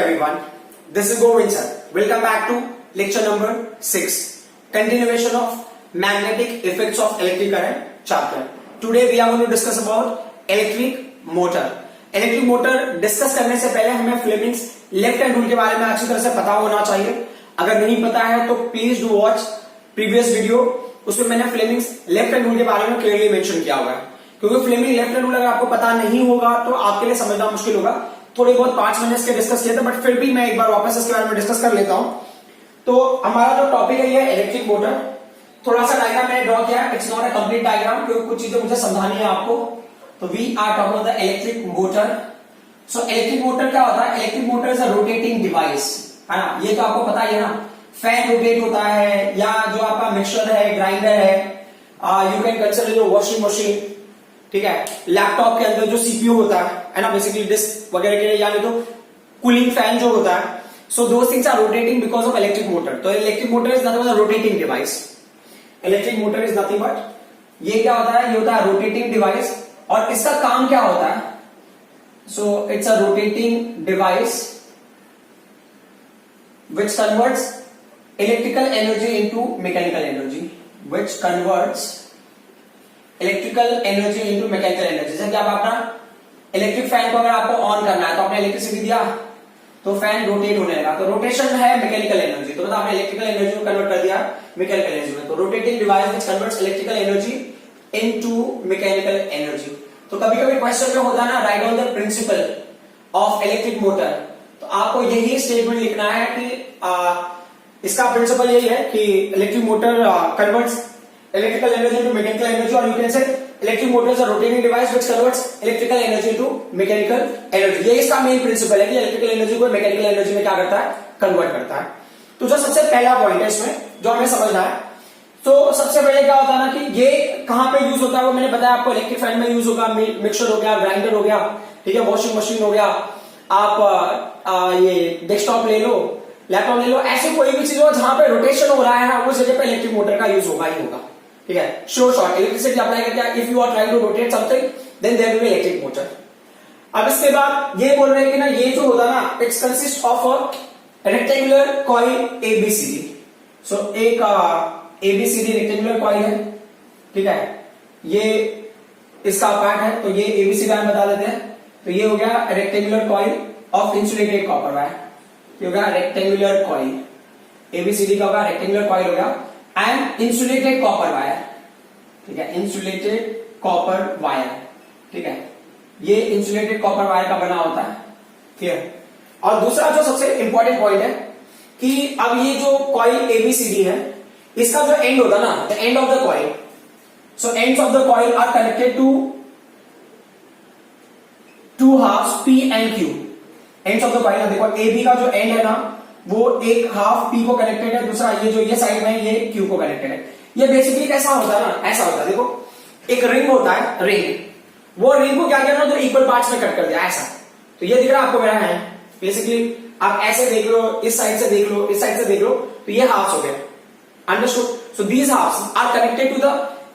everyone. This is Govind sir. Welcome back to lecture number 6. Continuation of magnetic effects of electric current chapter. Today we are going to discuss about electric motor. Electric motor discuss करने से पहले हमें Fleming's left hand rule के बारे में अच्छी तरह से पता होना चाहिए. अगर नहीं पता है तो please do watch previous video. उसमें मैंने फ्लेमिंग्स लेफ्ट हैंड रूल के बारे में क्लियरली मेंशन किया हुआ है. क्योंकि फ्लेमिंग लेफ्ट हैंड रूल अगर आपको पता नहीं होगा तो आपके लिए समझना मुश्किल होगा. थोड़ी बहुत 5 मिनट के डिस्कस किए थे, बट फिर भी मैं एक बार वापस इसके बारे में डिस्कस कर लेता हूं. तो हमारा जो टॉपिक है ये इलेक्ट्रिक मोटर. थोड़ा सा डायग्राम मैंने ड्रॉ किया. It's not a complete diagram क्योंकि कुछ चीजें मुझे समझानी है आपको. तो we are talking about the electric motor. So electric motor क्या होता है? Electric motor is a rotating device, है ना. ये तो आपको पता ही है ना. फैन रोटेट होता है, या जो आपका मिक्सर है, ग्राइंडर है, यू कैन कंसीडर जो वॉशिंग मशीन, ठीक है. लैपटॉप के अंदर जो सीपीयू होता है ना, बेसिकली डिस्क वगैरह के लिए, यानी तो कूलिंग फैन जो होता है. So those things are rotating because of electric motor. तो electric motor is nothing but a rotating device. Electric motor is nothing but ये क्या होता है? ये होता है रोटेटिंग डिवाइस. और इसका काम क्या होता है? So it's a rotating device which converts electrical energy into mechanical energy, which converts electrical energy into mechanical energy. जैसे कि आप अपना इलेक्ट्रिक फैन को अगर आपको ऑन करना है तो आपने इलेक्ट्रिसिटी दिया तो फैन रोटेट होने लगा. तो रोटेशन है मैकेनिकल एनर्जी. तो मतलब आपने इलेक्ट्रिकल एनर्जी को कन्वर्ट कर दिया मैकेनिकल एनर्जी में. तो rotating device which converts electrical energy into mechanical energy. तो कभी कभी क्वेश्चन में होता है ना, right on the principle of electric motor. तो आपको यही स्टेटमेंट लिखना है कि इसका प्रिंसिपल यही है कि electric motor converts electrical energy into mechanical energy. और you can say electric motor is a rotating device which converts electrical energy into mechanical energy. ये इसका मेन प्रिंसिपल है कि इलेक्ट्रिकल एनर्जी को मैकेनिकल एनर्जी में क्या करता है? कन्वर्ट करता है. तो जो सबसे पहला पॉइंट है इसमें जो हमें समझना है, तो सबसे पहले क्या होता है ना कि ये कहां पे यूज होता है वो मैंने बताया आपको. इलेक्ट्रिक फैन में यूज होगा, मिक्सर हो गया, ग्राइंडर हो गया, ठीक है, वॉशिंग मशीन हो गया, आप ये डेस्कटॉप ले लो, लैपटॉप ले लो. ऐसे कोई भी चीज हो जहां पे रोटेशन हो रहा है ना, उस जगह पे इलेक्ट्रिक मोटर का यूज होगा ही होगा, ठीक है. शॉर्ट इलेक्ट्रिसिटी अप्लाई करके if you are trying to rotate something then there will be electric motor. अब इसके बाद ये बोल रहे हैं कि ना ये जो होता है ना, it's consist of a rectangular coil ABCD. So एक एबीसीडी रेक्टेंगुलर कॉइल है, ठीक है. ये इसका पार्ट है. तो ये एबीसीडी हम बता देते हैं. तो ये हो गया rectangular coil of insulated copper wire. ये हो गया रेक्टेंगुलर कॉइल. एबीसीडी का होगा रेक्टेंगुलर कॉइल हो गया एंड इंसुलेटेड कॉपर वायर, ठीक है. इंसुलेटेड कॉपर वायर, ठीक है. ये इंसुलेटेड कॉपर वायर का बना होता है, क्लियर. और दूसरा जो सबसे इंपॉर्टेंट पॉइंट है कि अब ये जो कॉइल एबीसीडी है, इसका जो एंड होता है ना, the end of the coil. So ends of the coil are connected to two half P and Q. Ends of the coil, देखो एबी का जो एंड है ना, वो एक हाफ पी को कनेक्टेड है, दूसरा ये जो ये साइड में ये क्यू को कनेक्टेड है. ये बेसिकली कैसा होता है ना, ऐसा होता है. देखो एक रिंग होता है, रिंग. वो रिंग को क्या किया ना, तो इक्वल पार्ट्स में कट कर दिया ऐसा. तो ये दिख रहा है आपको मेरा हैंड. बेसिकली आप ऐसे देख लो, इस साइड से देख लो, इस साइड से देख लो, तो ये हाफ हो गया. Understood. So these halves are connected to the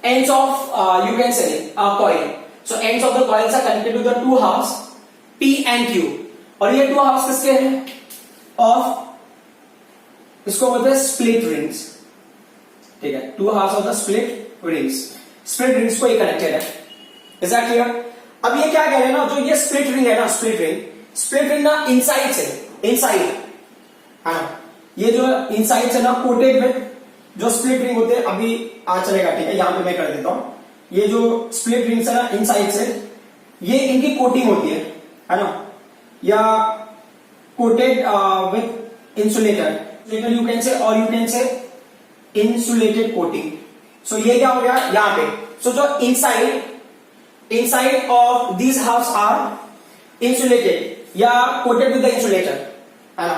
ends of you can say coil. So ends of the coils are connected to the two halves P and Q. और ये टू हाफ्स किसके हैं? Of, इसको बोलते हैं split rings, ठीक है. Two halves of the split rings. Split rings को ये कनेक्टेड है. Is that clear? अब ये क्या कह रहे हैं ना, जो ये स्प्लिट रिंग है ना, स्प्लिट रिंग ना इनसाइड से, इनसाइड है ना, ये जो इनसाइड से ना कोटेड विद जो स्प्लिट रिंग होते हैं, अभी आज चलेगा, ठीक है. यहां पे मैं कर देता हूं. ये जो स्प्लिट रिंग्स है ना इनसाइड से, ये इनकी कोटिंग होती है ना, या coated with insulator, you can say, और you can say insulated coating. So ये क्या हो गया यहां पे. सो जो inside of these halves are insulated या कोटेड विद द इंसुलेटर, है ना,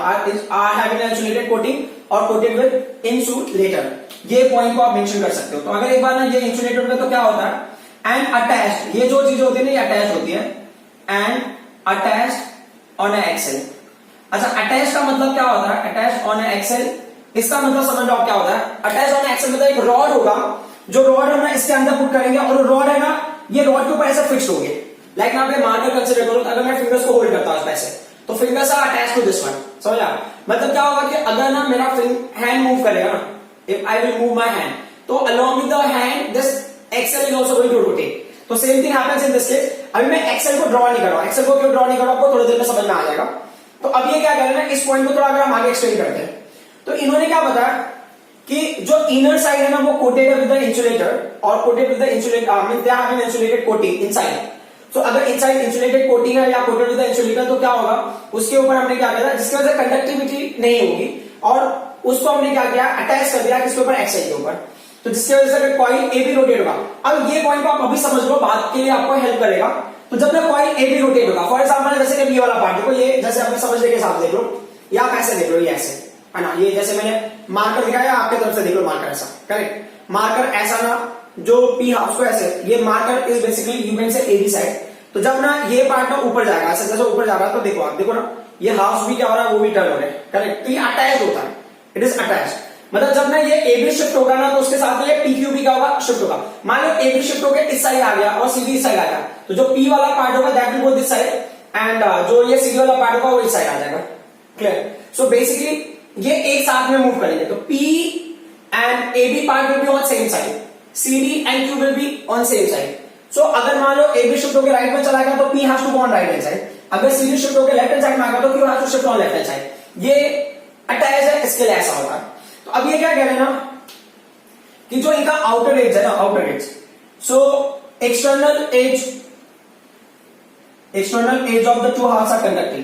आर हैविंग इंसुलेटेड कोटिंग और कोटेड विद इंसुलेटर. ये पॉइंट को आप मेंशन कर सकते हो. तो अगर एक बार ना ये इंसुलेटेड में, तो क्या होता है? एंड अटैच्ड, ये जो चीज होती है ना, ये अटैच होती है. And attached on a axle. अच्छा, अटैच का मतलब क्या होता है? अटैच ऑन ए एक्सेल, इसका मतलब समझ लो क्या होता है. अटैच ऑन ए एक्सेल मतलब एक रॉड होगा, जो रॉड हम इसके अंदर पुट करेंगे, और रॉड है ना, ये रॉड के ऊपर ऐसे फिक्स होंगे. लाइक यहाँ पे मार्कर कंसिडर करो. अगर मैं फिंगर्स को होल्ड करता हूं ऐसे, तो fingers are attach to this one, समझा? मतलब क्या होगा कि अगर ना मेरा हैंड मूव करेगा ना, if I will move my hand, तो along with the hand this axle is also going to rotate. तो same thing happens in this case. अभी मैं एक्सेल को ड्रॉ नहीं कर रहा हूं, एक्सेल को क्यों ड्रॉ नहीं कर रहा हूं आपको थोड़ी देर में समझ में आ जाएगा। तो अब ये क्या कह रहे हैं, इस पॉइंट को थोड़ा अगर हम आगे एक्सप्लेन करते हैं, तो इन्होंने क्या बताया कि जो इनर साइड है ना वो कोटेड है विद द इंसुलेटर, और coated with the insulator means they have an insulated coating inside. So अगर इनसाइड इंसुलेटेड कोटिंग है या कोटेड विद द इंसुलेटर, तो क्या होगा, उसके ऊपर हमने क्या किया, जिसकी वजह से कंडक्टिविटी नहीं होगी, और उसको हमने क्या किया, अटैच कर दिया किसके ऊपर, एक्सेल के ऊपर। तो जिसकी वजह से कॉइल ए भी रोटेट होगा। अब ये पॉइंट को आप अभी समझ लो, बात के लिए आपको हेल्प करेगा। तो जब मैं कॉइल ए भी रोटेट होगा, फॉर एग्जांपल जैसे कि ये वाला पार्ट देखो, ये जैसे आपने समझने के हिसाब देख लो, या आप ऐसे देख लो, ये ऐसे है ना, ये जैसे मैंने मार्कर दिखाया, आपके तरफ से देख लो मार्कर ऐसा, करेक्ट, मार्कर ऐसा ना, जो पी हाउस को ऐसे, ये marker is basically you can say AB side. तो जब ना ये पार्ट ना ऊपर जाएगा, ऐसे जैसे ऊपर जा रहा है, तो देखो आप देखो ना, ये हाउस भी क्या हो रहा है, वो भी टर्न हो रहा है, करेक्ट। तो ये अटैच होता है, इट इज अटैच। मतलब जब ना ये एबी शिफ्ट होगा ना, तो उसके साथ में ये पीक्यू भी क्या होगा, शिफ्ट होगा। मान लो एबी शिफ्ट होकर इस साइड आ गया और सीधी इस साइड आ गया, तो जो पी वाला पार्ट होगा that will go this side, and जो ये सीधी वाला पार्ट होगा वो इस साइड आ जाएगा, क्लियर। सो बेसिकली ये एक साथ में मूव करेंगे, तो P and AB part will be on same side, CD and Q will be on same side. So अगर मान लो एबी शिफ्ट होकर राइट में चला गया, तो P has to go on right hand side. अगर सीडी शिफ्ट होकर लेफ्ट हैंड साइड में आ गया, तो Q has to shift on left hand side. ये अटैच है, इसके लिए ऐसा होगा। तो अब ये क्या कह रहे हैं ना, कि जो इनका आउटर एज है ना, outer edge, so external edge of the two halves are conducting,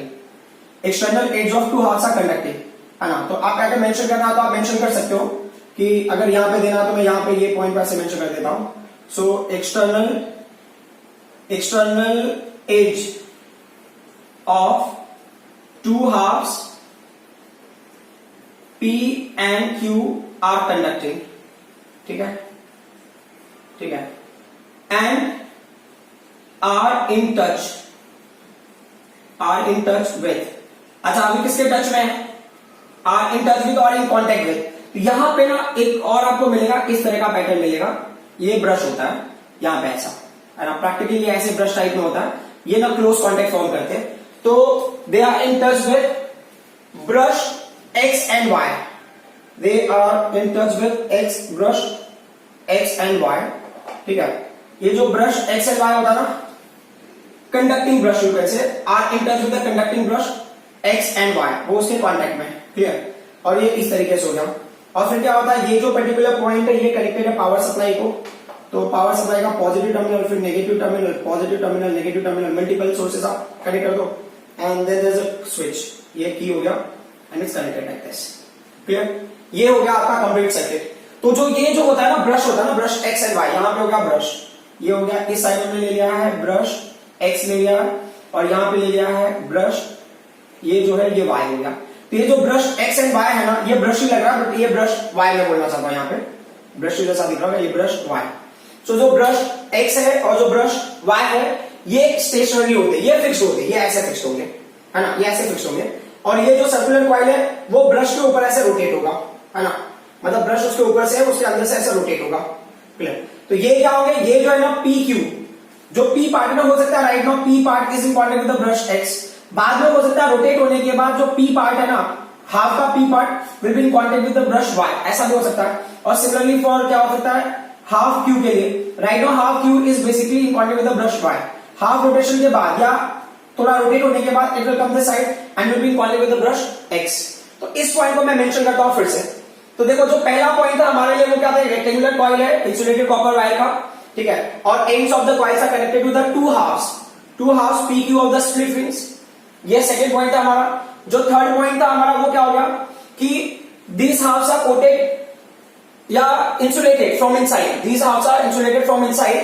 external edge of two halves are conducting, है ना। तो आप क्या मेंशन करना है, तो आप मेंशन कर सकते हो कि अगर यहां पे देना, तो मैं यहां पे ये पॉइंट पर ऐसे मेंशन कर देता हूं। So external edge of two halves P and Q are conducting, ठीक है, ठीक है, and are in touch with, अच्छा अभी किसके टच में है, are in touch with और in contact with। तो यहां पे ना एक और आपको मिलेगा, इस तरह का पैटर्न मिलेगा, ये ब्रश होता है यहां पे ऐसा, है ना, प्रैक्टिकली ऐसे ब्रश टाइप में होता है, ये ना क्लोज कॉन्टेक्ट फॉर्म करते हैं। तो they are in touch with brush X and Y, they are in touch with X and Y, ठीक है। ये जो ब्रश X and Y होता है ना, कंडक्टिंग ब्रश यूं कैसे, are in touch with the conducting brush X and Y, वो उसके कॉन्टेक्ट में, क्लियर। और ये इस तरीके से हो गया। और फिर क्या होता है, ये जो पर्टिकुलर पॉइंट है, ये कनेक्टेड है पावर सप्लाई को, तो पावर सप्लाई का पॉजिटिव टर्मिनल, फिर negative terminal, positive terminal, negative terminal, multiple sources आप कनेक्ट कर दो, and then there is a switch, ये की हो गया, and it's connected like this, clear. ये हो गया आपका कंप्लीट सर्किट। तो जो ये जो होता है ना ब्रश होता है ना, ब्रश एक्स एंड वाई, यहां पे हो गया ब्रश, ये हो गया, इस साइड में ले लिया है ब्रश एक्स ले लिया है, और यहां पे ले लिया है ब्रश, ये जो है ये वाई हो गया। तो ये जो ब्रश एक्स एंड वाई है ना, ये ब्रश ही लग रहा है, बट ये ब्रश वाई में बोलना चाहता हूं, यहाँ पे ब्रश जैसा दिख रहा है, ये ब्रश वाई। सो जो ब्रश एक्स है और जो ब्रश वाई है, ये स्टेशनरी होते हैं, ये फिक्स होते हैं, ये ऐसे फिक्स होंगे, है ना, ये ऐसे फिक्स होंगे। और ये जो सर्कुलर कॉइल है, वो ब्रश के ऊपर ऐसे रोटेट होगा, है ना, मतलब ब्रश उसके ऊपर से है, उसके अंदर से ऐसे रोटेट होगा, क्लियर। तो ये क्या हो गया, ये जो है ना पी क्यू, जो पी पार्ट में हो सकता है right now P part is in contact with the brush x, बाद में हो सकता है रोटेट होने के बाद जो पी पार्ट है ना, हाफ का P part will be in contact with the brush Y, ऐसा भी हो सकता है। और सिमिलरली फॉर क्या हो सकता है, हाफ क्यू के लिए, right now half Q is basically in contact with the brush Y, half rotation के बाद या थोड़ा रोटेट होने के बाद it will come this side and will be in contact with the brush X. तो इस पॉइंट को मैं मेंशन करता हूं फिर से। तो देखो जो पहला पॉइंट था हमारे लिए वो क्या था, रेक्टेंगुलर कॉइल है इंसुलेटेड कॉपर वायर का, ठीक है, और ends of the coils are connected to the two halves P Q of the split rings. ये सेकंड पॉइंट था हमारा। जो थर्ड पॉइंट था हमारा वो क्या हो गया कि these halves are coated या insulated from inside, these halves are insulated from inside,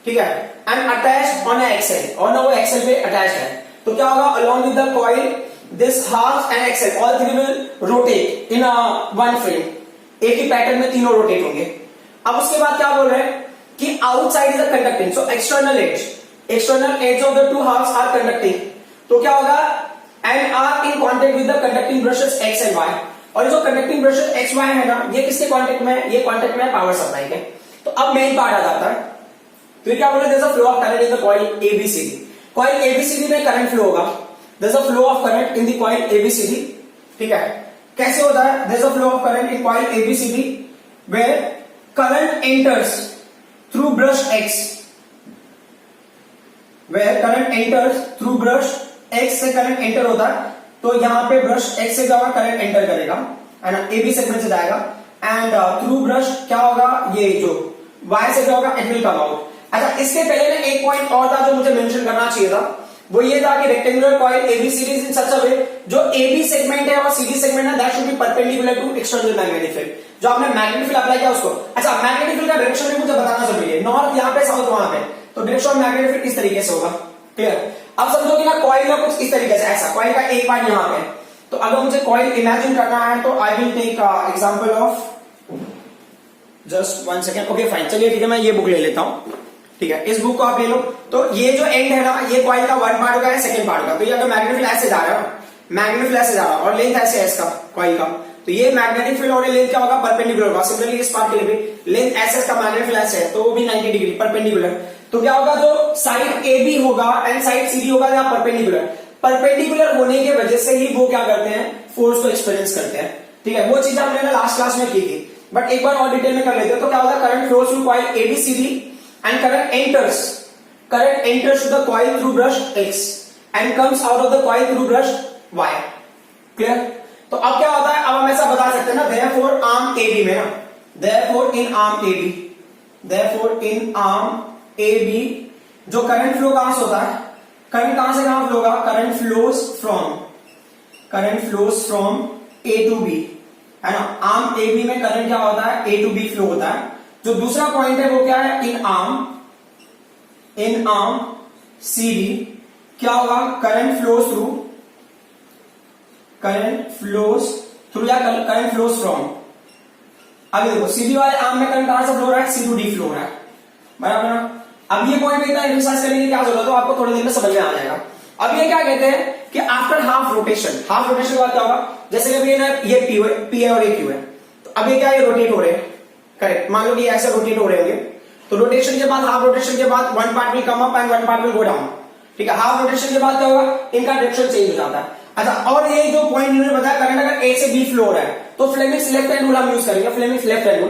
ठीक है, and attached on a axle, और ना वो एक्सेल पे attached है। तो क्या होगा, along with the coil this half and axle all three will rotate in a one frame, एक ही पैटर्न में तीनों रोटेट होंगे। अब उसके बाद क्या बोल रहे हैं कि outside is a conducting, so external edge of the two halves are conducting, तो क्या होगा and are in contact with the conducting brushes x and y, और जो कंडक्टिंग ब्रशेस एक्स वाई है ना, ये किसके कांटेक्ट में है, ये कांटेक्ट में है पावर सप्लाई के। तो अब मेन पार्ट आ जाता है, तो ये क्या बोल रहे हैं, flow of current in the coil ABCD, coil ABCD में करंट फ्लो होगा। There is a flow of current in the coil ABCD, ठीक है। कैसे होता है? There is a flow of current in coil ABCD where current enters through brush X, where current enters through brush X से current enter होता है, तो यहां पे ब्रश एक्स से जाएगा करंट एंटर करेगा, है ना, एबी सेगमेंट से जाएगा, एंड थ्रू ब्रश क्या होगा, ये जो वाई से क्या होगा, इट विल कम आउट। अच्छा, इसके पहले ना एक पॉइंट और था जो मुझे मेंशन करना चाहिए था, वो ये था कि rectangular coil ABCD in such a way, जो एबी सेगमेंट है और सीडी सेगमेंट है, that should be perpendicular to external magnetic field. जो आपने मैग्नेटिक फील्ड अप्लाई किया उसको, अच्छा मैग्नेटिक फील्ड का डायरेक्शन भी मुझे बताना जरूरी है, नॉर्थ यहाँ पे साउथ वहां पे, तो डायरेक्शन ऑफ मैग्नेटिक फील्ड इस तरीके से होगा, क्लियर। अब समझो कि ना कॉइल का कुछ इस तरीके से, ऐसा कॉइल का एक पार्ट यहाँ पे, तो अगर मुझे कॉइल इमेजिन करना है तो I will take example of, just 1 second, okay fine, चलिए ठीक है, मैं ये बुक ले लेता हूं, ठीक है, इस बुक को आप ले लो। तो ये जो एंड है ना, ये कॉइल का वन पार्ट होगा है, सेकंड पार्ट का, तो ये अगर मैग्नेटिक फील्ड ऐसे जा रहा है, मैग्नेटिक फील्ड ऐसे जा रहा है और लेंथ ऐसे है इसका कॉइल का, तो ये मैग्नेटिक फील्ड और लेंथ क्या होगा, परपेंडिकुलर होगा। सिमिलरली इस पार्ट के लिए भी लेंथ ऐसे, इसका मैग्नेटिक फील्ड ऐसे है, तो वो भी 90 डिग्री परपेंडिकुलर। तो क्या होगा, जो साइड ए बी होगा एंड साइड सी डी होगा, या परपेंडिकुलर, परपेंडिकुलर होने की वजह से ही वो क्या करते हैं, फोर्स को एक्सपीरियंस करते हैं, ठीक है। वो चीज हमने ना लास्ट क्लास में की थी, बट एक बार और डिटेल में कर लेते हैं। तो क्या होगा, current flows through coil ABCD and current enters to the coil through brush X and comes out of the coil through brush Y, clear. तो अब क्या होता है, अब हम ऐसा बता सकते हैं ना, देयरफॉर आर्म एबी में ना, देयरफॉर इन आर्म एबी जो करंट फ्लो कहां से होता है, करंट कहां से कहां फ्लो होगा, current flows from A to B, है ना। आर्म ए बी में करंट क्या होता है, ए टू बी फ्लो होता है। जो दूसरा पॉइंट है वो क्या है, इन आर्म सी डी क्या होगा, करंट फ्लोज थ्रू या करंट फ्लोज फ्रॉम, आगे देखो सीडी वाले आर्म में करंट कहां से फ्लो हो रहा है, सी टू डी फ्लो हो रहा है, बराबर ना। अब ये पॉइंट इतना एक्सरसाइज करने की क्या जरूरत है, आपको थोड़ी देर में समझ में आ जाएगा। अब ये क्या कहते हैं कि आफ्टर हाफ रोटेशन के बाद क्या होगा, जैसे कि ये पी है और ये क्यू है, तो अब ये क्या, ये रोटेट हो रहे हैं, करेक्ट, मान लो कि ऐसे रोटेट हो रहे होंगे, तो रोटेशन के बाद, हाफ रोटेशन के बाद one part will come up and one part will go down, ठीक है। हाफ रोटेशन के बाद क्या होगा, इनका डायरेक्शन चेंज हो जाता है। अच्छा, और ये जो पॉइंट इन्होंने बताया, करंट अगर ए से बी फ्लो हो रहा है, तो फ्लेमिंग्स लेफ्ट हैंड रूल हम यूज करेंगे, फ्लेमिंग्स लेफ्ट हैंड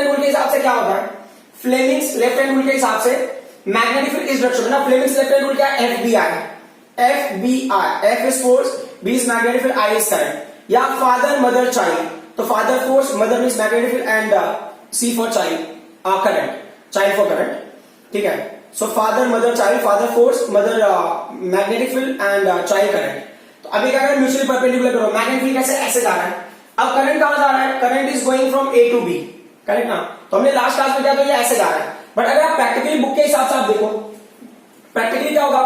रूल के हिसाब से क्या होता है, फ्लेमिंग्स लेफ्ट हैंड रूल के हिसाब से मैग्नेटिक फील्ड इस डायरेक्शन में ना, फ्लेमिंग्स लेफ्ट हैंड रूल क्या है, FBI, F is force, B is magnetic field, I is current, या फादर मदर चाइल्ड, तो father force, mother means magnetic field and C for child, current, child for current, ठीक है। So father mother child, father force, mother magnetic field and child current. तो अभी क्या करें, mutually perpendicular करो, magnetic field कैसे ऐसे जा रहा है, अब करंट कहां जा रहा है, current is going from A to B, correct ना। तो हमने लास्ट क्लास में क्या, तो ये ऐसे जा रहा है, बट अगर आप प्रैक्टिकली बुक के हिसाब से आप देखो, प्रैक्टिकली क्या होगा,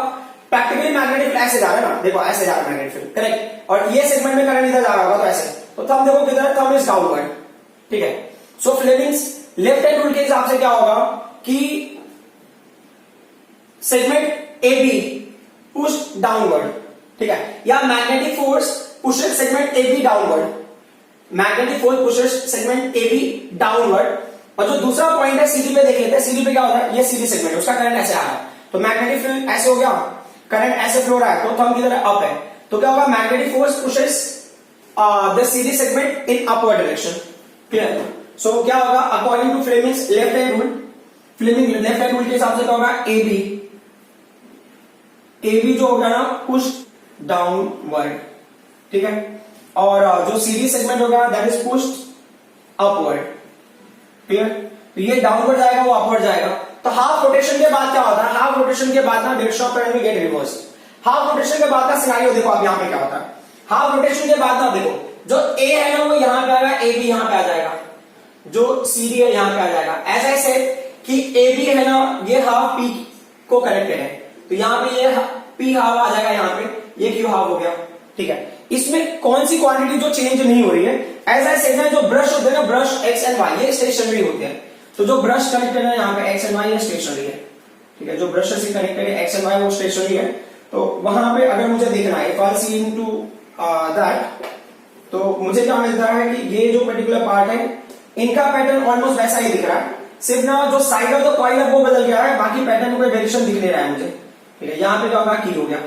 प्रैक्टिकली मैग्नेटिक फील्ड ऐसे जा रहा है ना, देखो ऐसे जा रहा है मैग्नेटिक फील्ड, करेक्ट, और ये सेगमेंट में करंट इधर जा रहा होगा, तो ऐसे, तो थंब देखो किधर, थंब इज डाउनवर्ड, ठीक है। So Fleming's left hand rule के हिसाब से क्या होगा कि segment A B push downward, ठीक है, या magnetic force pushes segment A B downward, magnetic force pushes segment A B downward. और जो दूसरा पॉइंट है सीडी पे देख लेते हैं, सीडी पे क्या होता है, ये सीडी सेगमेंट है, उसका करंट ऐसे आ रहा है, तो मैग्नेटिक फील्ड ऐसे हो गया, करंट ऐसे फ्लो रहा है, तो थंब किधर है, अप है, तो क्या होगा, magnetic force pushes the CD segment in upward direction, clear. So क्या होगा, according to Fleming's left hand rule, Fleming left hand rule के हिसाब से क्या होगा, ए बी जो होगा ना, पुश डाउनवर्ड, ठीक है, और जो सीडी सेगमेंट होगा that is pushed upward, clear. तो ये डाउनवर्ड जाएगा, वो अपवर्ड जाएगा। तो हाफ रोटेशन के बाद क्या होता है, हाफ रोटेशन के बाद ना direction of current will get reverse. Half rotation के बाद का सिनेरियो देखो आप, यहां पे क्या होता है, हाफ रोटेशन के बाद ना देखो, जो ए है ना वो यहां पे आएगा, ए बी यहां पे आ जाएगा, जो सी डी है यहां पे आ जाएगा, ऐसा ऐसे कि ए बी है ना, ये हाफ पी को कनेक्टेड है, तो यहां पे ये पी हाफ आ जाएगा, यहां पे ये क्यू हाफ हो गया, ठीक है। इसमें कौन सी क्वांटिटी जो चेंज नहीं हो रही है, ऐसा ऐसे जो ब्रश होते हैं ना, ब्रश एक्स एंड वाई ये स्टेशनरी होते हैं, तो जो ब्रश कनेक्टेड है यहाँ पे एक्स एंड वाई स्टेशनरी है, ठीक है, जो ब्रश से कनेक्टेड है एक्स एंड वाई वो स्टेशनरी है। तो वहां पे अगर मुझे देखना है, if I see into that, तो मुझे क्या मिलता है कि ये जो पर्टिकुलर पार्ट है इनका पैटर्न ऑलमोस्ट वैसा ही दिख रहा है, सिर्फ ना जो साइड ऑफ द कॉइल है वो बदल गया है, बाकी पैटर्न में कोई वेरिएशन दिख नहीं रहा है मुझे, ठीक है। यहाँ पे क्या होगा, की हो गया,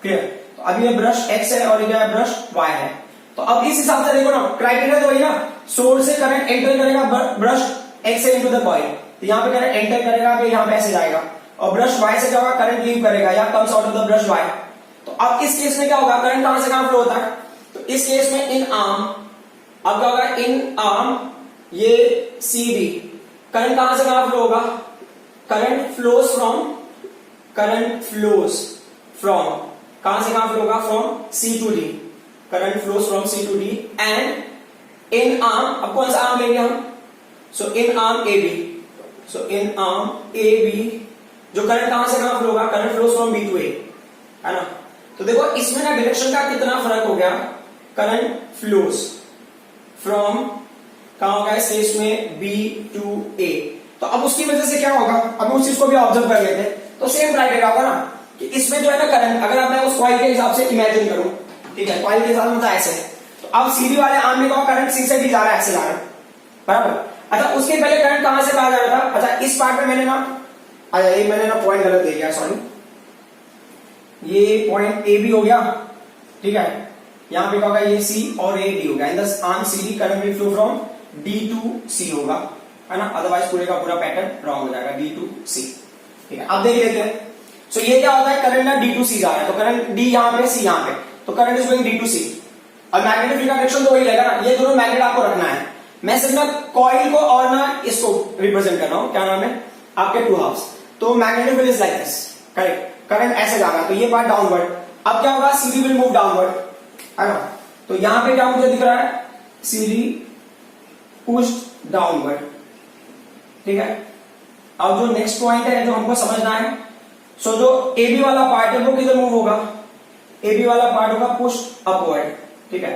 क्लियर। अब ये ब्रश एक्स है और ये ब्रश वाई है। तो अब इस हिसाब से देखो ना, क्राइटेरिया तो वही ना, सोर्स से करंट एंटर करेगा ब्रश एक्स से इनटू द कॉइल, तो यहाँ पे करंट एंटर करेगा कि यहाँ पे ऐसे जाएगा, और ब्रश वाई से क्या होगा, करंट लीव करेगा या comes out of the brush Y. तो अब इस केस में क्या होगा, करंट कहां से कहां फ्लो होता है, तो इस केस में इन आर्म, अब क्या होगा, इन आर्म ये सी बी, करंट कहां से कहां फ्लो होगा, करंट फ्लोज फ्रॉम कहां से कहां फ्लो होगा, from C to D, current flows from C to D and in arm, अब कौन सा आर्म लेंगे हम, so in arm A B, जो करंट कहां से कहां फ्लो होगा, current flows from B to A, है ना। तो देखो इसमें ना डायरेक्शन का कितना फर्क हो गया, करंट फ्लोज फ्रॉम कहां होगा इस केस में बी टू ए। तो अब उसकी वजह से क्या होगा, अब उस चीज को भी ऑब्जर्व कर लेते हैं। तो सेम क्राइटेरिया होगा ना कि इसमें जो है ना करंट, अगर मैं उस कॉइल के हिसाब से इमेजिन करूं, ठीक है, कॉइल के हिसाब से ऐसे, तो अब सीधी वाले आर्म में करंट सी से भी जा रहा है, ऐसे जा रहा है, बराबर। अच्छा उसके पहले करंट कहां से कहा जा रहा था, अच्छा इस पार्ट में मैंने ना, अच्छा ये मैंने ना पॉइंट गलत दे दिया, सॉरी, ये पॉइंट ए बी हो गया, ठीक है, यहां पे क्या होगा, ये सी और ए डी हो गया, in the arm C D current will flow from D to C होगा, है ना, अदरवाइज पूरे का पूरा पैटर्न रॉन्ग हो जाएगा, डी टू सी, ठीक है। अब देख लेते हैं, सो ये क्या होता है, करंट ना डी टू सी जा रहा है, तो करंट डी यहां पे, सी यहां पे, तो current is going D to C, और मैग्नेटिक फील्ड का डायरेक्शन तो वही रहेगा ना, ये दोनों मैग्नेट आपको रखना है, मैं सिर्फ ना कॉइल को और ना इसको रिप्रेजेंट कर रहा हूं, क्या नाम है आपके टू हाफ्स, तो magnetic field is like this, correct, current ऐसे जा रहा है, तो ये पार्ट डाउनवर्ड, अब क्या होगा, सीडी विल मूव डाउनवर्ड, है ना, तो यहां पे क्या मुझे दिख रहा है, सीडी पुश्ड डाउनवर्ड, ठीक है। अब जो नेक्स्ट पॉइंट है जो हमको समझना है, सो जो ए बी वाला पार्ट है वो किधर मूव होगा, ए बी वाला पार्ट होगा पुश्ड अपवर्ड, ठीक है।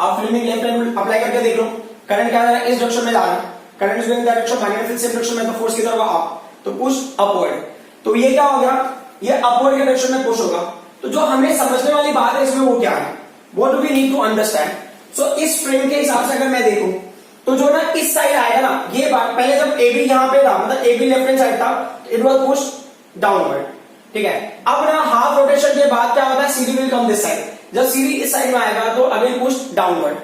आप फ्लेमिंग लेफ्ट हैंड अप्लाई करके देख लो, करंट क्या है, इस डायरेक्शन में जा रहा है, current is going direction, magnetic field same direction में, तो फोर्स किधर होगा, अप, तो पुश अपवर्ड, तो ये क्या हो गया, ये अपवर्ड के डायरेक्शन में पुश होगा। तो जो हमें समझने वाली बात है इसमें वो क्या है, what do we need to understand. So इस फ्रेम के हिसाब से अगर मैं देखूं तो जो ना इस साइड आएगा ना, ये बात पहले जब ए बी यहां पे था, मतलब A be left hand side था, इट वाज पुश डाउनवर्ड, ठीक है। अब ना हाफ रोटेशन के बाद क्या होता है, CD will come this side, जब सीडी इस साइड में आएगा तो अगेन पुश डाउनवर्ड,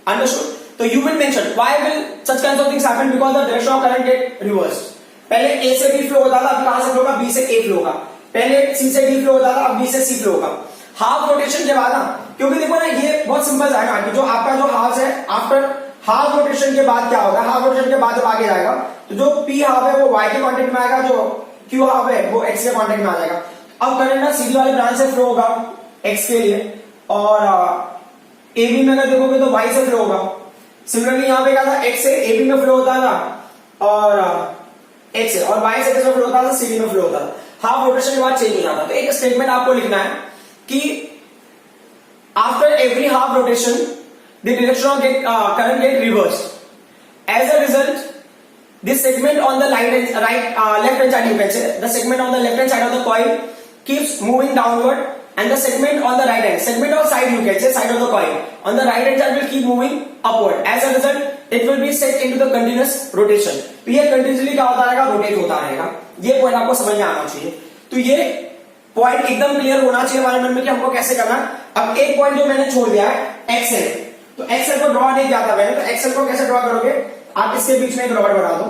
अंडरस्टूड। तो you will mention why will such kinds of things happen, because the direction of current get reversed, पहले ए से बी फ्लो होता था, अब कहां से फ्लो होगा, बी से ए फ्लो होगा, पहले सी से डी फ्लो होता था, अब बी से सी फ्लो होगा। हाफ रोटेशन के बाद ना, क्योंकि देखो ना ये बहुत सिंपल है ना, कि जो आपका जो हाफ है, आफ्टर हाफ रोटेशन के बाद क्या होगा, हाफ रोटेशन के बाद जब आगे जाएगा तो जो पी हाफ है वो वाई के कांटेक्ट में आएगा, जो क्यू हाफ है वो एक्स के कांटेक्ट में आ जाएगा। अब करंट ना सीधी वाले ब्रांच से फ्लो होगा एक्स के लिए, और ए बी में अगर देखोगे तो वाई से फ्लो होगा। सिमिलरली यहां पे क्या था, एक्स से ए बी में फ्लो होता था और एक्स से, और वाई से कैसे फ्लो होता था, सी डी में फ्लो होता था। हाफ रोटेशन के बाद चेंज हो जाता। तो एक स्टेटमेंट आपको लिखना है कि after every half rotation the direction of current get reversed. As a result, this segment on the left hand side, you can say the segment on the left hand side of the coil keeps moving downward, and the segment on the right hand, segment or side, you can say side of the coil on the right hand side will keep moving upward. As a result, it will be set into the continuous rotation. तो ये continuously क्या होता रहेगा, rotate होता रहेगा। ये point आपको समझ में आना चाहिए। तो ये पॉइंट एकदम क्लियर होना चाहिए हमारे मन में कि हमको कैसे करना है। अब एक पॉइंट जो मैंने छोड़ दिया है एक्सेल, तो एक्सेल को ड्रॉ नहीं किया था मैंने, तो एक्सेल को कैसे ड्रॉ करोगे, आप इसके बीच में एक रॉड बना दो,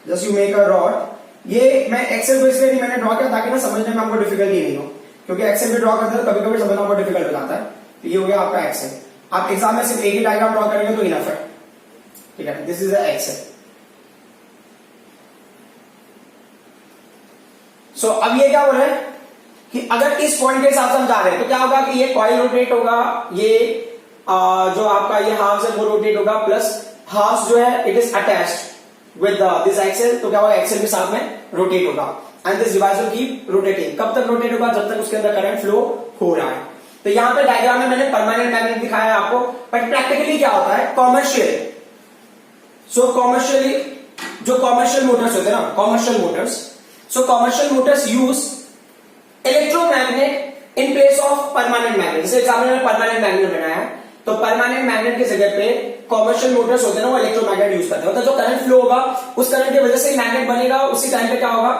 just you make a rod. ये मैं एक्सेल को इसलिए नहीं मैंने ड्रॉ किया ताकि ना समझने में हमको डिफिकल्टी नहीं हो, क्योंकि एक्सेल पे ड्रॉ करते हैं तो कभी कभी समझना हमको डिफिकल्ट हो जाता है। तो ये हो गया आपका एक्सेल। आप एग्जाम में सिर्फ एक ही डायग्राम ड्रॉ करेंगे तो इनफ है, ठीक है। This is Excel. सो अब ये क्या हो रहा है कि अगर इस पॉइंट के हिसाब से हम जा रहे हैं तो क्या होगा कि ये कॉइल रोटेट होगा, ये जो आपका ये हाफ है वो रोटेट होगा, प्लस हाफ जो है it is attached with this axle, तो क्या होगा एक्सेल के साथ में रोटेट होगा, and this device will keep rotating. कब तक रोटेट होगा, जब तक उसके अंदर करंट फ्लो हो रहा है। तो यहां पे डायग्राम में मैंने परमानेंट मैग्नेट दिखाया है आपको, बट प्रैक्टिकली क्या होता है, कॉमर्शियल, सो कॉमर्शियली जो कॉमर्शियल मोटर्स होते हैं ना, commercial Motors, so commercial Motors use electromagnet in place of permanent magnet. जैसे एग्जाम्पल में परमानेंट मैग्नेट बनाया है, तो परमानेंट मैग्नेट की जगह पे कॉमर्शियल मोटर्स होते हैं ना, वो इलेक्ट्रोमैग्नेट यूज करते हैं। मतलब जो करंट फ्लो होगा उस करंट की वजह से मैग्नेट बनेगा, उसी टाइम पे क्या होगा,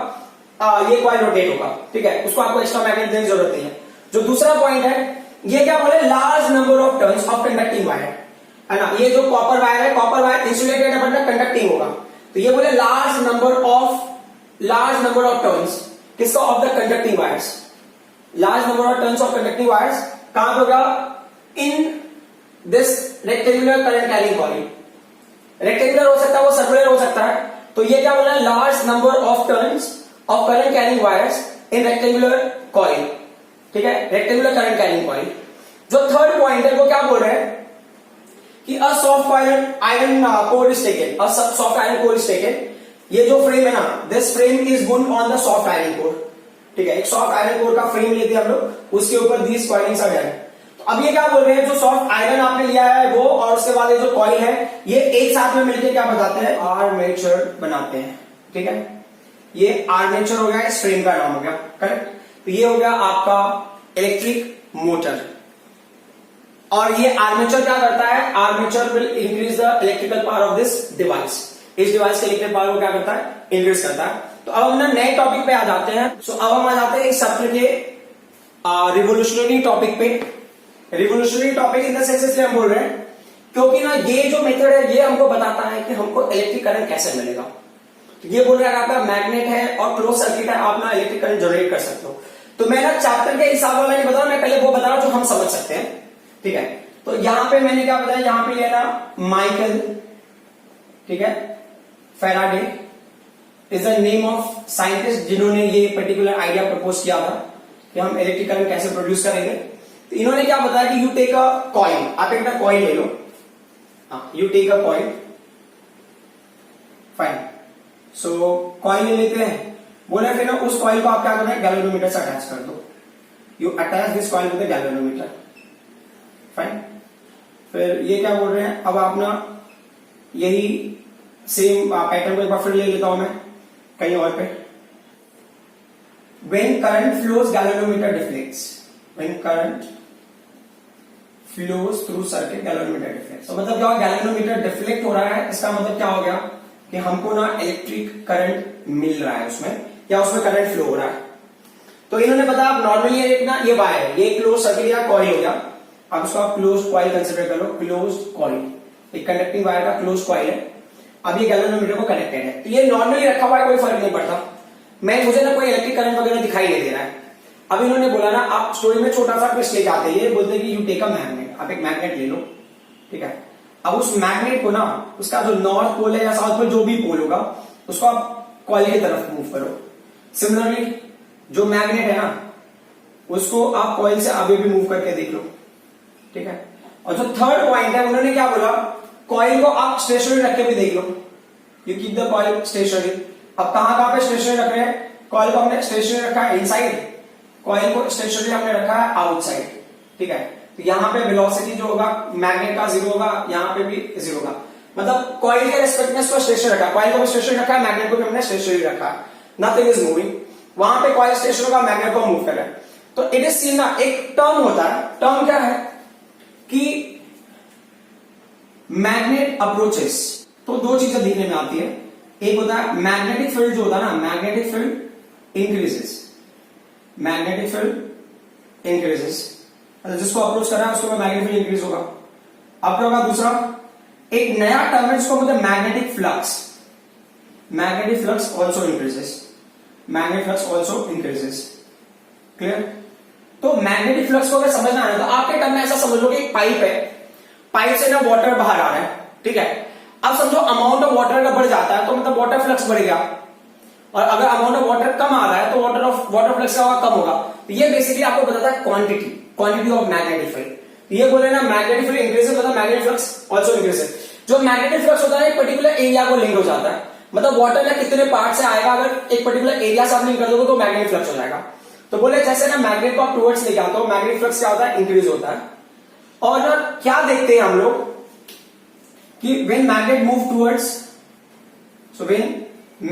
ये कॉइल रोटेट होगा, ठीक है। उसको आपको एक्स्ट्रा मैग्नेट देने की जरूरत नहीं है। जो दूसरा पॉइंट है, ये क्या बोले, large number of turns of conducting wire, है ना। ये जो कॉपर वायर है, कॉपर वायर इंसुलेटेड है मतलब कंडक्टिंग होगा, तो ये बोले लार्ज नंबर ऑफ टर्न्स किसका, of the conducting wires. Large number of turns of conducting wires कहां पे होगा, in this rectangular current carrying coil. Rectangular हो सकता है, वो सर्कुलर हो सकता है, तो ये क्या बोला, large number of turns of current carrying wires in rectangular coil, ठीक है, रेक्टेंगुलर करंट कैरिंग कॉइल। जो थर्ड पॉइंट है वो क्या बोल रहे हैं कि a soft iron core is taken, a soft iron core is taken. ये जो फ्रेम है ना, this frame is bound on the soft iron core, ठीक है, एक सॉफ्ट आयरन कोर का फ्रेम लेते हैं हम लोग, उसके ऊपर दीज कॉइलिंग्स आर डन। तो अब ये क्या बोल रहे हैं, जो सॉफ्ट आयरन आपने लिया है वो, और उसके बाद ये जो कॉइल है, ये एक साथ में मिलकर क्या बताते हैं, आर्मेचर बनाते हैं, ठीक है। ये आर्मेचर हो गया, इस फ्रेम का नाम हो गया, करेक्ट। तो ये हो गया आपका इलेक्ट्रिक मोटर, और ये आर्मेचर क्या करता है, armature will increase the electrical power of this device. इस डिवाइस के इलेक्ट्रिकल पावर को क्या करता है, इंक्रीज करता है। तो अब हम ना नए टॉपिक पे आ जाते हैं। सो अब हम आ जाते हैं इस सत्र के रिवोल्यूशनरी टॉपिक पे। Revolutionary topic in the sense इसलिए हम बोल रहे हैं क्योंकि ना ये जो मेथड है ये हमको बताता है कि हमको इलेक्ट्रिक करंट कैसे मिलेगा। तो ये बोल रहा है आपका मैग्नेट है और क्लोज सर्किट है, आप ना इलेक्ट्रिक करंट जनरेट कर सकते हो। तो मैं ना चैप्टर के हिसाब वाला नहीं बता रहा, मैं पहले वो बता रहा हूं जो हम समझ सकते हैं, ठीक है। तो यहां पे मैंने क्या बताया, यहां पे लेना माइकल, ठीक है, Faraday is the name of scientist जिन्होंने ये पर्टिकुलर आइडिया प्रपोज किया था कि हम इलेक्ट्रिक करंट कैसे प्रोड्यूस करेंगे। तो इन्होंने क्या बताया कि यू टेक अ कॉइल, आप एक कॉइल ले लो, you take a coil, fine. So coil ले लेते हैं, बोले फिर ना उस कॉइल को आप क्या करना है, गैल्वेनोमीटर से अटैच कर दो। You attach this coil with the galvanometer, fine. फिर ये क्या बोल रहे हैं, अब आप ना यही सेम पैटर्न को एक बार फिर ले लेता हूं मैं कहीं और पे। When current flows, galvanometer deflects. When current flows through circuit, galvanometer deflects. तो मतलब क्या हुआ, गैल्वेनोमीटर डिफ्लेक्ट हो रहा है, इसका मतलब क्या हो गया कि हमको ना इलेक्ट्रिक करंट मिल रहा है उसमें, या उसमें करंट फ्लो हो रहा है। तो इन्होंने बताया, आप नॉर्मली एक ना ये वायर है, ये क्लोज सर्किट या कॉइल हो गया, अब इसको आप क्लोज कॉइल कंसिडर कर लो, क्लोज कॉइल, एक कंडक्टिंग वायर का क्लोज कॉइल है। अब ये गैल्वेनोमीटर को कनेक्टेड है, तो ये नॉर्मली रखा हुआ है, कोई फर्क नहीं पड़ता, मुझे ना कोई इलेक्ट्रिक करंट वगैरह दिखाई नहीं दे रहा है। अब इन्होंने बोला ना, आप स्टोरी में छोटा सा ट्विस्ट लेके आते हैं, ये बोलते हैं कि यू टेक अ मैग्नेट, आप एक मैग्नेट ले लो, ठीक है। अब उस मैग्नेट को ना, उसका जो नॉर्थ पोल है या साउथ पोल जो भी पोल होगा, उसको आप कॉइल की तरफ मूव करो। सिमिलरली जो मैग्नेट है ना, उसको आप कॉइल से आगे भी मूव करके देख लो, ठीक है। और जो थर्ड पॉइंट है, उन्होंने क्या बोला, कॉइल को आप स्टेशनरी रख के भी देख लो, you keep the coil stationary. अब कहां पे स्टेशनरी रख रहे हैं, कॉइल को हमने स्टेशनरी रखा है इनसाइड, कॉइल को स्टेशनरी हमने रखा है आउटसाइड, ठीक है। तो यहां पे वेलोसिटी जो होगा मैग्नेट का 0 होगा, यहां पे भी 0 होगा, मतलब कॉइल के रेस्पेक्ट में इसको स्टेशनरी रखा है, कॉइल को भी स्टेशनरी रखा है, मैग्नेट को भी हमने स्टेशनरी रखा है, नथिंग इज मूविंग। वहां पे कॉइल स्टेशनरी होगा, मैग्नेट को मूव कर रहा है। तो इट इज सीन ना, एक टर्म होता है, टर्म क्या है कि मैग्नेट अप्रोचेस, तो दो चीजें देखने में आती है, एक होता है मैग्नेटिक फील्ड, जो होता है ना, magnetic field increases, magnetic field increases, जिसको अप्रोच कर रहा है उसको मैग्नेटिक फील्ड इंक्रीज होगा। अब क्या होगा, दूसरा एक नया टर्म है जिसको बोलते हैं magnetic flux, magnetic flux also increases, magnetic flux also increases, clear. तो मैग्नेटिक फ्लक्स को अगर समझना है तो आपके टर्म में ऐसा समझ लो कि एक पाइप है, पाइप से ना वाटर बाहर आ रहा है, ठीक है। अब समझो अमाउंट ऑफ वाटर अगर बढ़ जाता है तो मतलब वाटर फ्लक्स बढ़ गया, और अगर अमाउंट ऑफ वाटर कम आ रहा है तो वाटर फ्लक्स का कम होगा। तो ये बेसिकली आपको बताता है क्वांटिटी ऑफ मैग्नेटिक फील्ड। ये बोल रहे हैं ना, मैग्नेटिक फील्ड इंक्रीजेस मतलब मैग्नेटिक फ्लक्स आल्सो इंक्रीजेस। जो मैग्नेटिक फ्लक्स होता है एक पर्टिकुलर एरिया को लिंक हो जाता है, मतलब वाटर में कितने पार्ट से आएगा, अगर एक पर्टिकुलर एरिया से आप लिंक कर दोगे तो मैग्नेटिक फ्लक्स हो जाएगा। तो बोले जैसे ना मैग्नेट को आप टुवर्ड्स लेके आते हो, मैग्नेटिक फ्लक्स क्या होता है, इंक्रीज होता है। और ना क्या देखते हैं हम लोग कि when magnet move towards, so when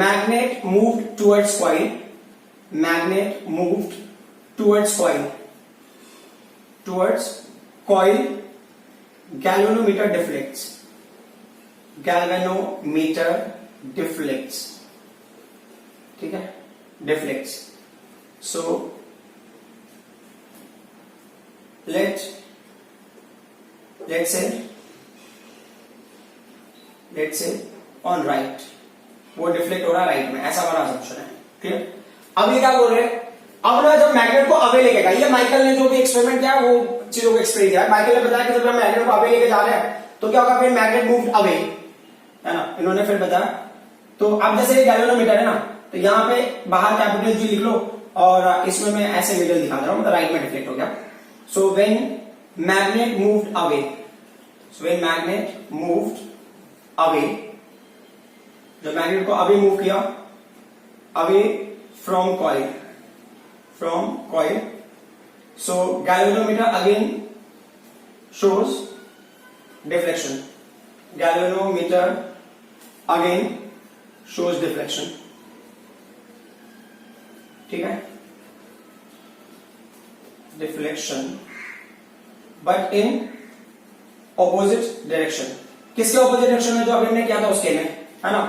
magnet moved towards coil, magnet moved towards coil, galvanometer deflects, ठीक है, deflects. So let's say on right, वो डिफ्लेक्ट हो रहा है राइट में, ऐसा हमारा असम्पशन है। क्लियर? अब ये क्या बोल रहे हैं, अब ना जब मैग्नेट को अवे लेके गया, ये माइकल ने जो भी एक्सपेरिमेंट किया वो चीजों को एक्सप्लेन किया। माइकल ने बताया कि जब हम मैग्नेट को अवे लेके जा रहे हैं तो क्या होगा, फिर मैग्नेट मूव्ड अवे, है ना, इन्होंने फिर बताया। तो अब जैसे गैल्वेनोमीटर है ना, तो यहाँ पे बाहर कैपिटल जी लिख लो और इसमें मैं ऐसे नीडल दिखा रहा हूं, मतलब राइट में डिफ्लेक्ट हो गया। So when magnet moved away, जब मैग्नेट को अवे मूव किया, away from coil, so galvanometer again shows deflection, ठीक है, deflection, but in opposite direction. किसके ऑपोजिट डायरेक्शन में, जो अभी हमने किया था उसके में, है ना,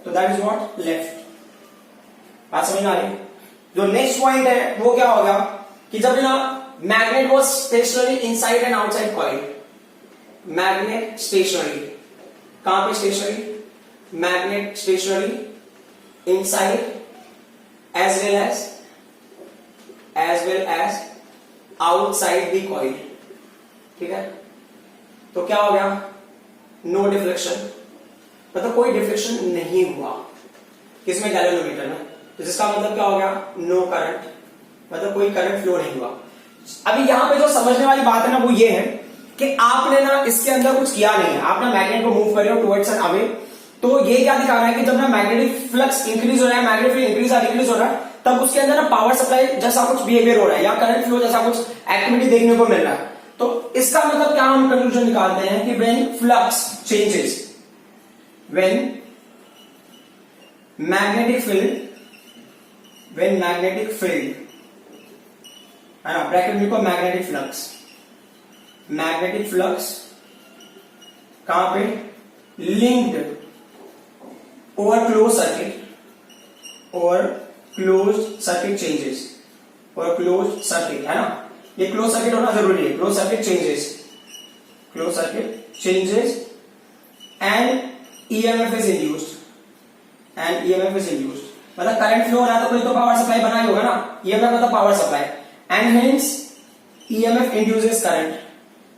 तो दैट इज व्हाट, लेफ्ट। बात समझ में आ रही? जो नेक्स्ट पॉइंट है वो क्या होगा कि जब ना magnet was stationary inside and outside coil, magnet stationary, कहां पे stationary, magnet stationary inside as well as outside the coil, ठीक है। तो क्या हो गया, नो डिफ्लेक्शन, मतलब कोई डिफ्लेक्शन नहीं हुआ किसमें, गैल्वेनोमीटर में। तो जिसका मतलब क्या हो गया, नो करंट, मतलब कोई करंट फ्लो नहीं हुआ। अभी यहां पे जो समझने वाली बात है ना वो ये है कि आपने ना इसके अंदर कुछ किया नहीं है, आप ना मैग्नेट को मूव कर रहे हो टुवर्ड्स एंड अवे। तो ये क्या दिखा रहा है कि जब ना मैग्नेटिक फ्लक्स इंक्रीज हो रहा है, मैग्नेटिक फील्ड इंक्रीज और डिक्रीज हो रहा है, तब उसके अंदर ना पावर सप्लाई जैसा कुछ बिहेवियर हो रहा है या करंट फ्लो जैसा कुछ एक्टिविटी देखने को मिल रहा है। तो इसका मतलब क्या हम कंक्लूजन निकालते हैं कि when flux changes, when magnetic field है ना, ब्रैकेट में लिखो मैग्नेटिक फ्लक्स कहां पे, linked over close circuit changes, और क्लोज सर्किट है ना, ये क्लोज सर्किट होना जरूरी है, close circuit changes and EMF is induced, मतलब करंट फ्लो हो रहा है तो कोई तो पावर सप्लाई बना ही होगा ना, ईएमएफ मतलब power supply, and hence EMF induces current,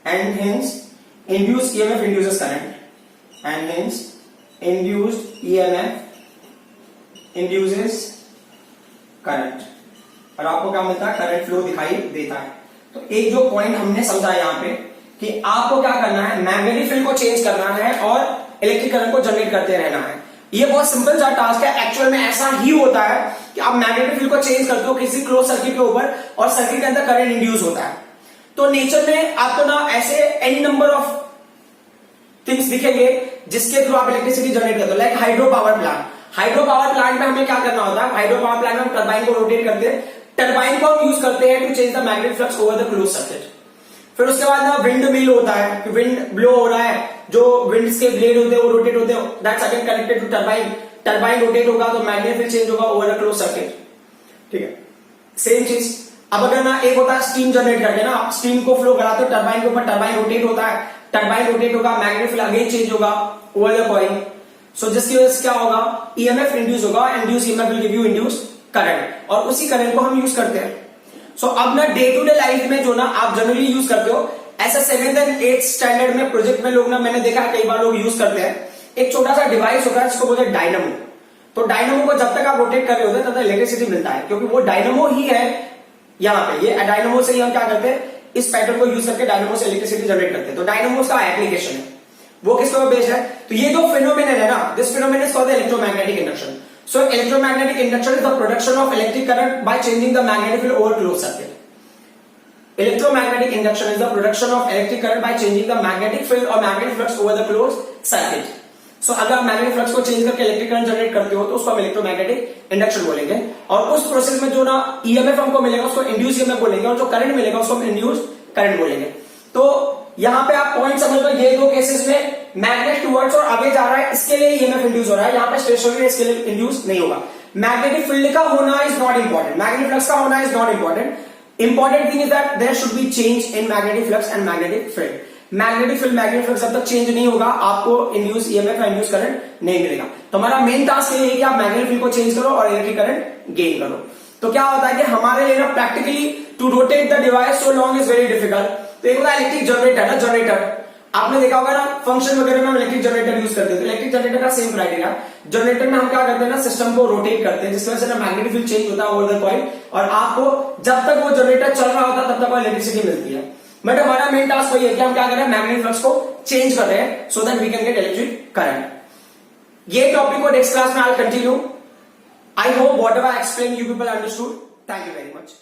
and hence induced EMF induces current, and hence induced EMF induces current, और आपको क्या मिलता है, करंट फ्लो दिखाई देता है। तो एक जो पॉइंट हमने समझा यहाँ पे कि आपको क्या करना है, मैग्नेटिक फील्ड को चेंज करना है और इलेक्ट्रिक करंट को जनरेट करते रहना है। ये बहुत सिंपल सा टास्क है, एक्चुअल में ऐसा ही होता है कि आप मैग्नेटिक फील्ड को चेंज करते हो किसी क्लोज सर्किट के ऊपर और सर्किट के अंदर करंट इंड्यूस होता है। तो नेचर में आपको ना ऐसे एनी नंबर ऑफ थिंग्स दिखेंगे जिसके थ्रू आप इलेक्ट्रिसिटी जनरेट करते हो, लाइक हाइड्रो पावर प्लांट में हमें क्या करना होता है, हाइड्रो पावर प्लांट में हम टरबाइन को रोटेट करते हैं, टरबाइन को हम यूज करते हैं to change the magnetic flux over the close circuit. फिर उसके बाद ना विंड मिल होता है कि विंड ब्लो हो रहा है, जो विंड्स के ब्लेड होते हैं वो रोटेट होते हैं, that's again connected to turbine rotate होगा तो मैग्नेटिक फील्ड चेंज होगा ओवर द क्लोज सर्किट, ठीक है। सेम चीज अब अगर ना एक होता है स्टीम जनरेट करके ना, आप स्टीम को फ्लो कराते हो टरबाइन के ऊपर, टरबाइन रोटेट होता है, टरबाइन रोटेट होगा, मैग्नेटिक फील्ड अगेन चेंज होगा ओवर द कॉइल, सो जिसकी वजह से क्या होगा, ईएमएफ इंड्यूस होगा, induce EMF will give you induce current, और उसी करंट को हम यूज करते हैं। सो अब ना डे टू डे लाइफ में जो ना आप जनरली यूज करते हो, ऐसा 7th and 8th स्टैंडर्ड में प्रोजेक्ट में लोग ना, मैंने देखा है कई बार लोग यूज करते हैं, एक छोटा सा डिवाइस होता है जिसको बोलते हैं डायनामो। तो डायनामो को जब तक आप रोटेट कर रहे होते हैं तब तक इलेक्ट्रिसिटी मिलता है, क्योंकि वो डायनामो ही है। यहाँ पे ये डायनामो से ही हम क्या करते हैं, इस पैटर्न को यूज करके डायनामो से इलेक्ट्रिसिटी जनरेट करते हैं। तो डायनामो का एप्लीकेशन है, वो किसके ऊपर बेस्ड है, तो ये जो फिनोमेनन है ना, this phenomenon is called electromagnetic induction. So electromagnetic induction is the production of electric current by changing the magnetic field over close circuit. Electromagnetic induction is the production of electric current by changing the magnetic field or magnetic flux over the closed circuit. So अगर आप magnetic flux को change करके electric current generate करते हो तो उसको हम electromagnetic induction बोलेंगे, और उस प्रोसेस में जो ना ईएमएफ हमको मिलेगा उसको इंड्यूस ईएमएफ बोलेंगे, और जो करंट मिलेगा उसको हम इंड्यूस करंट बोलेंगे। तो यहाँ पे आप पॉइंट समझ लो, ये दो केसेस में मैग्नेट टुवर्ड्स और आगे जा रहा है, इसके लिए ईएमएफ इंड्यूस हो रहा है, यहाँ पे स्टेशनरी इसके लिए इंड्यूस नहीं होगा। मैग्नेटिक फील्ड का होना is not important, magnetic flux का होना is not important, important thing is that there should be change in magnetic flux and magnetic field. Magnetic field magnetic flux जब तक चेंज नहीं होगा आपको इंड्यूस ईएमएफ या इंड्यूस करंट नहीं मिलेगा। तो हमारा मेन टास्क ये है कि आप मैग्नेटिक फील्ड को चेंज करो और इलेक्ट्रिक करंट गेन करो। तो क्या होता है कि हमारे लिए ना practically to rotate the device so long is very difficult. तो एक होता है इलेक्ट्रिक जनरेटर ना, जनरेटर आपने देखा होगा ना, फंक्शन वगैरह में हम इलेक्ट्रिक जनरेटर यूज करते हैं। तो इलेक्ट्रिक जनरेटर का सेम क्राइटेरिया, जनरेटर में हम क्या करते हैं ना, सिस्टम को रोटेट करते हैं जिसकी वजह से ना मैग्नेटिक फील्ड चेंज होता है ओवर द कॉइल और आपको जब तक वो जनरेटर चल रहा होता है तब तक वो इलेक्ट्रिसिटी मिलती है। बट हमारा मेन टास्क वही है कि हम क्या कर रहे हैं, मैग्नेटिक फ्लक्स को चेंज कर रहे हैं so that we can get electric current. ये टॉपिक को नेक्स्ट क्लास में I continue. I hope whatever I explain you people understood. Thank you very much.